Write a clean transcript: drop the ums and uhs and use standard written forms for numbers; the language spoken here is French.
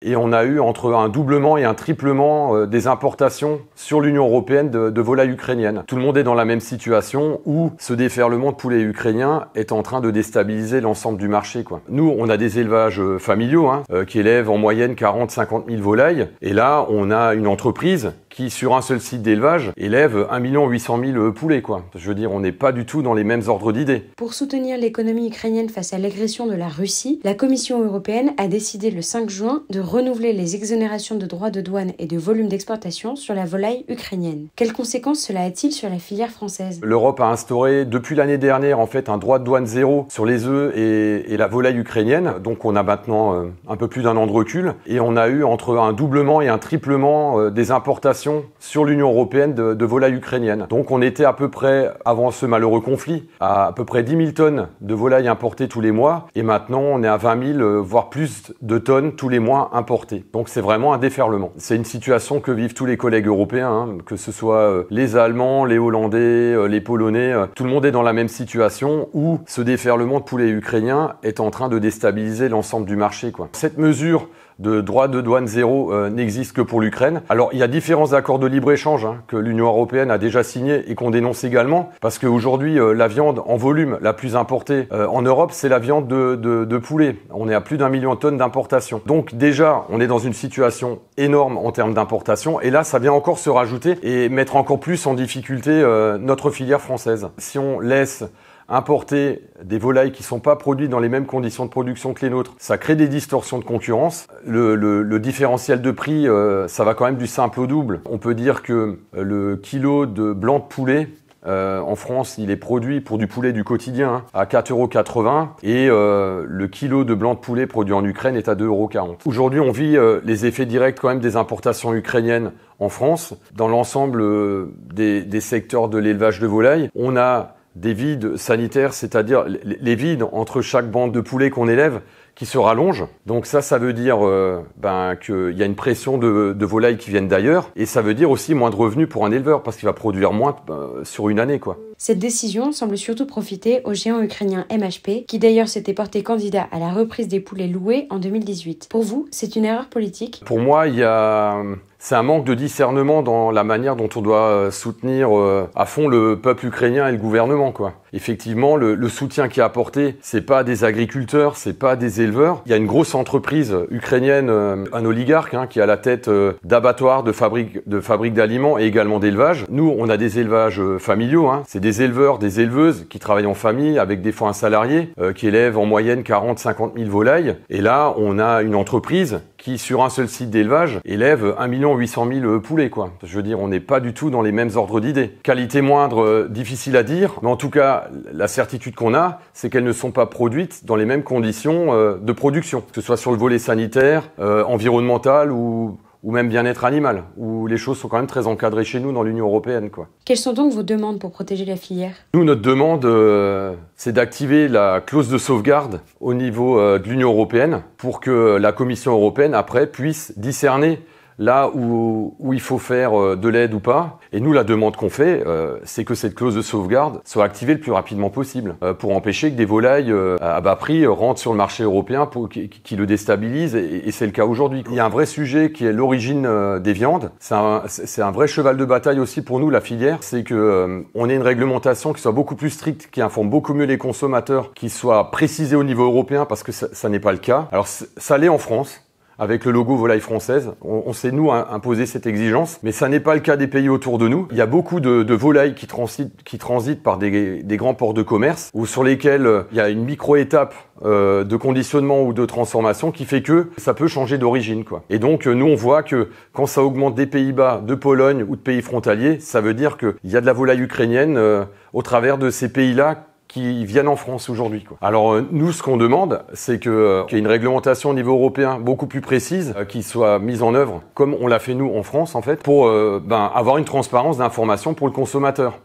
et on a eu entre un doublement et un triplement des importations sur l'Union européenne de volailles ukrainiennes. Tout le monde est dans la même situation où ce déferlement de poulets ukrainiens est en train de déstabiliser l'ensemble du marché, quoi. Nous, on a des élevages familiaux qui élèvent en moyenne 40-50 000 volailles, et là, on a une entreprise qui, sur un seul site d'élevage, élève 1 800 000 poulets, quoi. Je veux dire, on n'est pas du tout dans les mêmes ordres d'idées. Pour soutenir l'économie ukrainienne face à l'agression de la Russie, la Commission européenne a décidé le 5 juin de renouveler les exonérations de droits de douane et de volume d'exportation sur la volaille ukrainienne. Quelles conséquences cela a-t-il sur la filière française ? L'Europe a instauré depuis l'année dernière en fait un droit de douane zéro sur les œufs et la volaille ukrainienne. Donc on a maintenant un peu plus d'un an de recul et on a eu entre un doublement et un triplement des importations sur l'Union européenne de volailles ukrainiennes. Donc on était à peu près, avant ce malheureux conflit, à peu près 10 000 tonnes de volailles importées tous les mois et maintenant on est à 20 000 voire plus de tonnes tous les mois importées. Donc c'est vraiment un déferlement. C'est une situation que vivent tous les collègues européens, que ce soit les Allemands, les Hollandais, les Polonais, tout le monde est dans la même situation où ce déferlement de poulets ukrainiens est en train de déstabiliser l'ensemble du marché, quoi. Cette mesure de droit de douane zéro n'existe que pour l'Ukraine. Alors il y a différents accords de libre-échange que l'Union européenne a déjà signés et qu'on dénonce également, parce qu'aujourd'hui la viande en volume la plus importée en Europe, c'est la viande de poulet. On est à plus d'1 million de tonnes d'importation. Donc déjà, on est dans une situation énorme en termes d'importation, et là ça vient encore se rajouter et mettre encore plus en difficulté notre filière française. Si on laisse importer des volailles qui sont pas produites dans les mêmes conditions de production que les nôtres, ça crée des distorsions de concurrence. Le différentiel de prix, ça va quand même du simple au double. On peut dire que le kilo de blanc de poulet en France, il est produit pour du poulet du quotidien à 4,80 € et le kilo de blanc de poulet produit en Ukraine est à 2,40 €. Aujourd'hui, on vit les effets directs quand même des importations ukrainiennes en France. Dans l'ensemble des secteurs de l'élevage de volailles, on a des vides sanitaires, c'est-à-dire les vides entre chaque bande de poulets qu'on élève qui se rallongent. Donc ça veut dire qu'il y a une pression de volailles qui viennent d'ailleurs, et ça veut dire aussi moins de revenus pour un éleveur parce qu'il va produire moins sur une année, quoi. Cette décision semble surtout profiter au géant ukrainien MHP, qui d'ailleurs s'était porté candidat à la reprise des poulets loués en 2018. Pour vous, c'est une erreur politique ? Pour moi, c'est un manque de discernement dans la manière dont on doit soutenir à fond le peuple ukrainien et le gouvernement, quoi. Effectivement, le soutien qui est apporté, c'est pas des agriculteurs, c'est pas des éleveurs. Il y a une grosse entreprise ukrainienne, un oligarque qui est à la tête d'abattoirs, de fabriques d'aliments et également d'élevage. Nous, on a des élevages familiaux. C'est des éleveurs, des éleveuses qui travaillent en famille avec des fois un salarié qui élèvent en moyenne 40-50 000 volailles. Et là, on a une entreprise qui, sur un seul site d'élevage, élève 1 800 000 poulets, quoi. Je veux dire, on n'est pas du tout dans les mêmes ordres d'idées. Qualité moindre, difficile à dire, mais en tout cas, la certitude qu'on a, c'est qu'elles ne sont pas produites dans les mêmes conditions de production, que ce soit sur le volet sanitaire, environnemental ou même bien-être animal, où les choses sont quand même très encadrées chez nous dans l'Union européenne, quoi. Quelles sont donc vos demandes pour protéger la filière ? Nous, notre demande, c'est d'activer la clause de sauvegarde au niveau de l'Union européenne pour que la Commission européenne, après, puisse discerner là où il faut faire de l'aide ou pas. Et nous, la demande qu'on fait, c'est que cette clause de sauvegarde soit activée le plus rapidement possible pour empêcher que des volailles à bas prix rentrent sur le marché européen qui le déstabilisent, et c'est le cas aujourd'hui. Il y a un vrai sujet qui est l'origine des viandes. C'est un vrai cheval de bataille aussi pour nous, la filière. C'est que on ait une réglementation qui soit beaucoup plus stricte, qui informe beaucoup mieux les consommateurs, qui soit précisée au niveau européen, parce que ça n'est pas le cas. Alors ça l'est en France, avec le logo volaille française. On sait, nous, imposer cette exigence, mais ça n'est pas le cas des pays autour de nous. Il y a beaucoup de volailles qui transitent par des grands ports de commerce, ou sur lesquels il y a une micro-étape de conditionnement ou de transformation qui fait que ça peut changer d'origine, quoi. Et donc, nous, on voit que quand ça augmente des Pays-Bas, de Pologne ou de pays frontaliers, ça veut dire qu'il y a de la volaille ukrainienne au travers de ces pays-là qui viennent en France aujourd'hui, quoi. Alors nous, ce qu'on demande, c'est qu'il y ait une réglementation au niveau européen beaucoup plus précise, qui soit mise en œuvre, comme on l'a fait nous en France, en fait, pour avoir une transparence d'information pour le consommateur.